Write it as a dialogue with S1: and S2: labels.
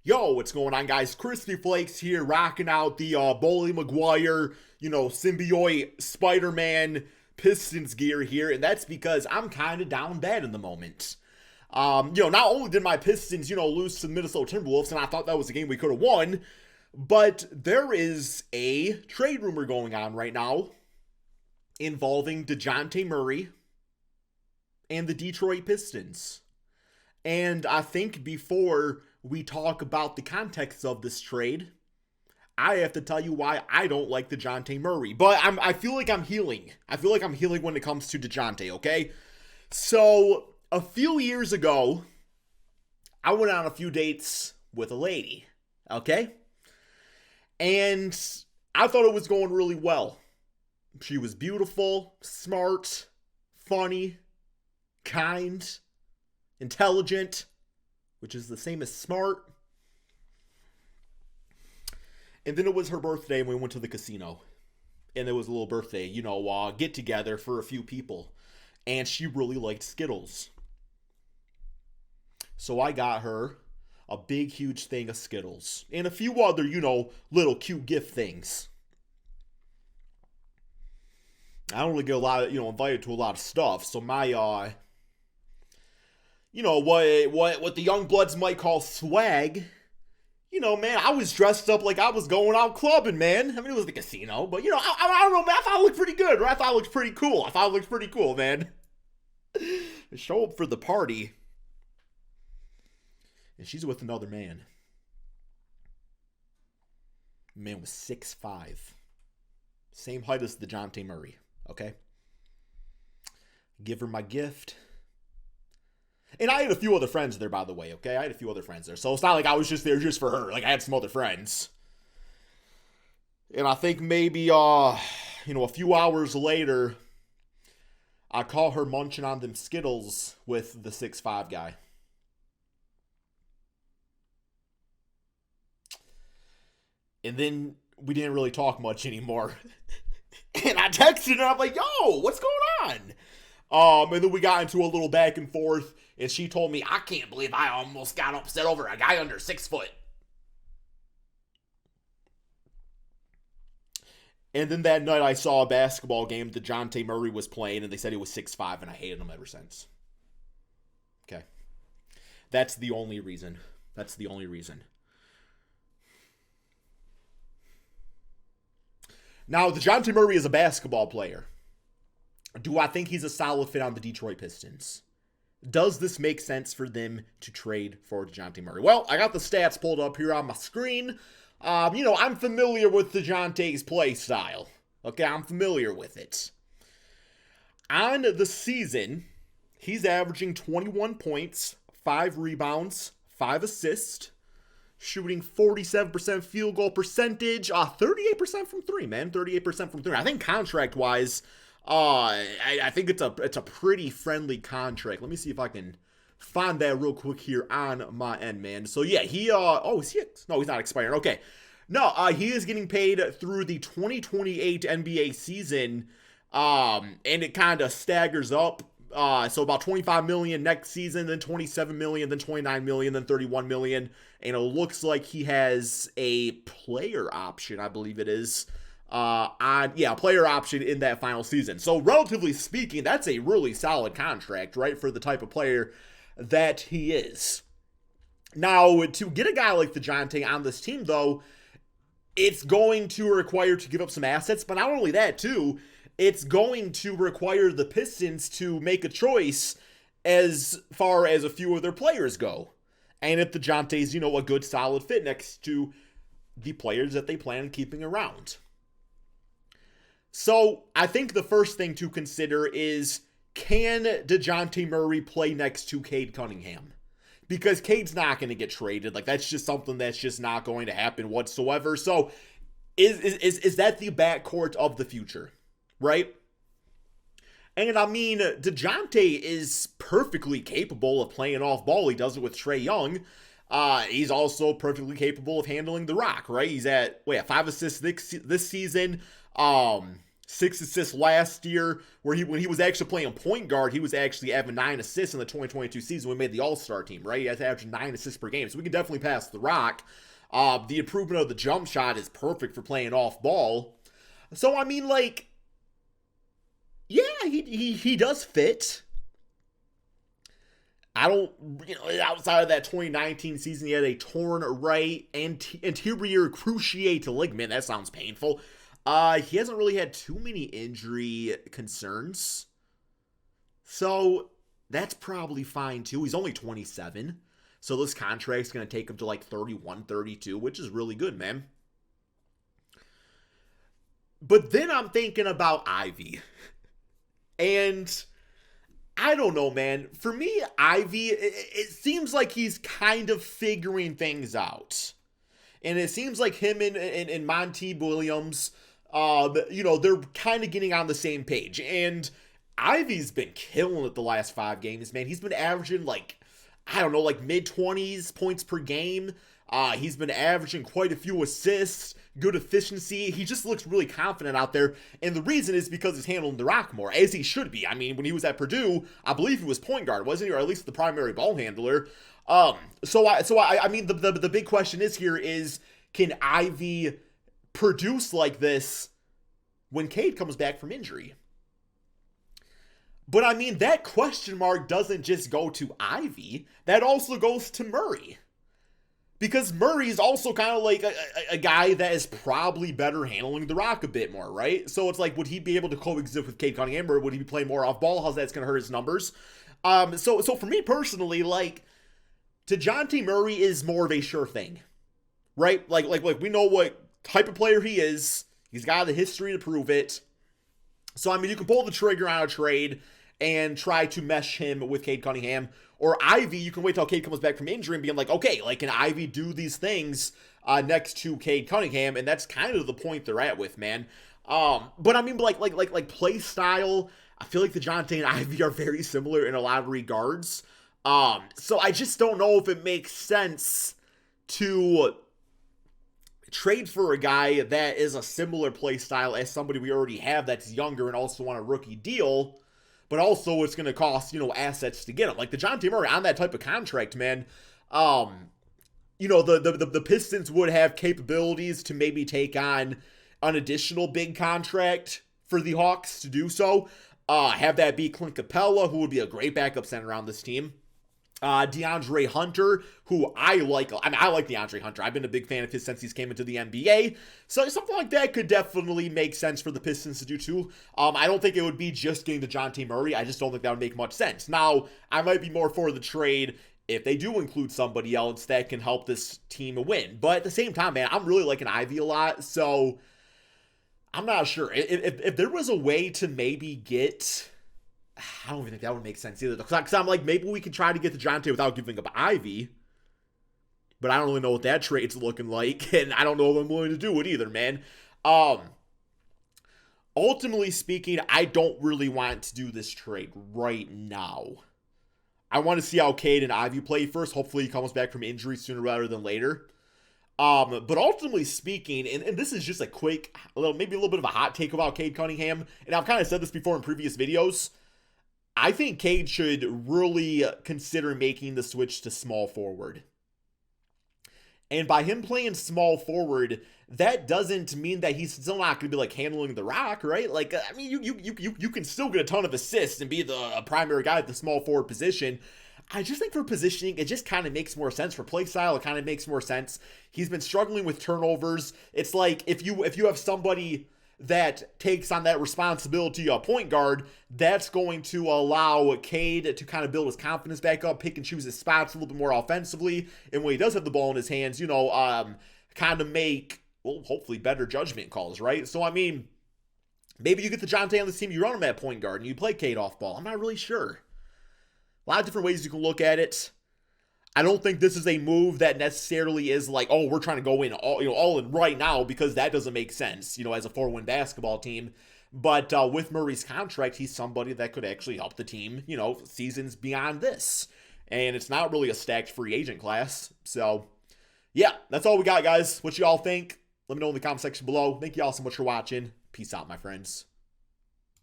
S1: Yo, what's going on, guys? Crispy Flakes here, rocking out the Bully Maguire, symbiote Spider-Man Pistons gear here, and that's because I'm kind of down bad in the moment. Not only did my Pistons, lose to the Minnesota Timberwolves, and I thought that was a game we could have won, but there is a trade rumor going on right now involving Dejounte Murray and the Detroit Pistons. And I think before we talk about the context of this trade, I have to tell you why I don't like Dejounte Murray. But I feel like I'm healing. I feel like I'm healing when it comes to Dejounte, okay? So, a few years ago, I went on a few dates with a lady, okay? And I thought it was going really well. She was beautiful, smart, funny, kind, intelligent, which is the same as smart. And then it was her birthday and we went to the casino. And there was a little birthday, get together for a few people. And she really liked Skittles. So I got her a big, huge thing of Skittles. And a few other, little cute gift things. I don't really get a lot of, invited to a lot of stuff. So my, what the young bloods might call swag. Man, I was dressed up like I was going out clubbing, man. I mean, it was the casino, but, I don't know, man. I thought I looked pretty good, right? I thought I looked pretty cool. I thought it looked pretty cool, man. Show up for the party. And she's with another man. The man was 6'5". Same height as Dejounte Murray, okay? Give her my gift. And I had a fefew other friends there, by the way, okay? I had a few other friends there. So it's not like I was just there just for her. Like, I had some other friends. And I think maybe, a few hours later, I caught her munching on them Skittles with the 6'5" guy. And then we didn't really talk much anymore. And I texted her, I'm like, yo, what's going on? And then we got into a little back and forth. And she told me, I can't believe I almost got upset over a guy under 6 foot. And then that night I saw a basketball game Dejounte Murray was playing, and they said he was 6'5", and I hated him ever since. Okay. That's the only reason. That's the only reason. Now, Dejounte Murray is a basketball player. Do I think he's a solid fit on the Detroit Pistons? Does this make sense for them to trade for Dejounte Murray? Well, I got the stats pulled up here on my screen. I'm familiar with Dejounte's play style. Okay, I'm familiar with it. On the season, he's averaging 21 points, 5 rebounds, 5 assists, shooting 47% field goal percentage, 38% from 3, man. 38% from 3. I think contract-wise, I think it's a pretty friendly contract. Let me see if I can find that real quick here on my end, man. So yeah, is he? No, he's not expiring. Okay. No, he is getting paid through the 2028 NBA season. And it kind of staggers up. So about 25 million next season, then 27 million, then 29 million, then 31 million. And it looks like he has a player option, I believe it is. Player option in that final season. So relatively speaking, that's a really solid contract, right, for the type of player that he is. Now, to get a guy like Dejounte on this team, though, it's going to require to give up some assets, but not only that, too, it's going to require the Pistons to make a choice as far as a few of their players go. And if Dejounte's, a good solid fit next to the players that they plan on keeping around. So, I think the first thing to consider is, can Dejounte Murray play next to Cade Cunningham? Because Cade's not going to get traded. Like, that's just something that's just not going to happen whatsoever. So, is that the backcourt of the future? Right? And I mean, Dejounte is perfectly capable of playing off ball. He does it with Trae Young. He's also perfectly capable of handling the rock, right? He's at 5 assists this season. 6 assists last year, where when he was actually playing point guard, he was actually having 9 assists in the 2022 season when we made the All-Star team, right? He has averaged 9 assists per game, so we can definitely pass the rock. The improvement of the jump shot is perfect for playing off ball. So, I mean, like, yeah, he does fit. I don't, outside of that 2019 season, he had a torn right anterior cruciate ligament. That sounds painful. He hasn't really had too many injury concerns. So that's probably fine too. He's only 27. So this contract's going to take him to like 31, 32, which is really good, man. But then I'm thinking about Ivy. And I don't know, man. For me, Ivy, it seems like he's kind of figuring things out. And it seems like him and Monty Williams, they're kind of getting on the same page. And Ivy's been killing it the last 5 games, man. He's been averaging like mid-20s points per game. He's been averaging quite a few assists, good efficiency. He just looks really confident out there. And the reason is because he's handling the rock more, as he should be. I mean, when he was at Purdue, I believe he was point guard, wasn't he? Or at least the primary ball handler. I mean, the big question is, can Ivy produce like this when Cade comes back from injury? But I mean, that question mark doesn't just go to Ivy. That also goes to Murray. Because Murray is also kind of like a guy that is probably better handling the rock a bit more, right? So it's like, would he be able to coexist with Cade Cunningham, or would he be playing more off ball? How's that's going to hurt his numbers? So for me personally, like, Dejounte Murray is more of a sure thing, right? Like we know what type of player he is. He's got the history to prove it. So, I mean, you can pull the trigger on a trade and try to mesh him with Cade Cunningham. Or Ivy, you can wait till Cade comes back from injury and be like, okay, like, can Ivy do these things next to Cade Cunningham? And that's kind of the point they're at with, man. But I mean, like play style, I feel like Dejounte and Ivy are very similar in a lot of regards. So I just don't know if it makes sense to trade for a guy that is a similar play style as somebody we already have that's younger and also on a rookie deal. But also it's going to cost, assets to get him. Like Dejounte Murray on that type of contract, man. The Pistons would have capabilities to maybe take on an additional big contract for the Hawks to do so. Have that be Clint Capella, who would be a great backup center on this team. DeAndre Hunter, who I like. I mean, I like DeAndre Hunter. I've been a big fan of his since he's came into the NBA. So something like that could definitely make sense for the Pistons to do too. I don't think it would be just getting Dejounte Murray. I just don't think that would make much sense. Now, I might be more for the trade if they do include somebody else that can help this team win. But at the same time, man, I'm really liking Ivy a lot. So I'm not sure. If there was a way to maybe get... I don't even think that would make sense either. Because I'm like, maybe we can try to get Dejounte without giving up Ivy. But I don't really know what that trade's looking like. And I don't know if I'm willing to do it either, man. Ultimately speaking, I don't really want to do this trade right now. I want to see how Cade and Ivy play first. Hopefully he comes back from injury sooner rather than later. But ultimately speaking, and this is just a quick, maybe a little bit of a hot take about Cade Cunningham. And I've kind of said this before in previous videos. I think Cade should really consider making the switch to small forward. And by him playing small forward, that doesn't mean that he's still not going to be like handling the rock, right? Like, I mean, you can still get a ton of assists and be the primary guy at the small forward position. I just think for positioning, it just kind of makes more sense. For play style, it kind of makes more sense. He's been struggling with turnovers. It's like if you have somebody that takes on that responsibility of point guard, that's going to allow Cade to kind of build his confidence back up, pick and choose his spots a little bit more offensively, and when he does have the ball in his hands, kind of make, well, hopefully better judgment calls, right? So, I mean, maybe you get Dejounte on this team, you run him at point guard, and you play Cade off ball. I'm not really sure. A lot of different ways you can look at it. I don't think this is a move that necessarily is like, oh, we're trying to go in all in right now, because that doesn't make sense, as a 4-win basketball team. But with Murray's contract, he's somebody that could actually help the team, seasons beyond this. And it's not really a stacked free agent class. So, yeah, that's all we got, guys. What y'all think? Let me know in the comment section below. Thank you all so much for watching. Peace out, my friends.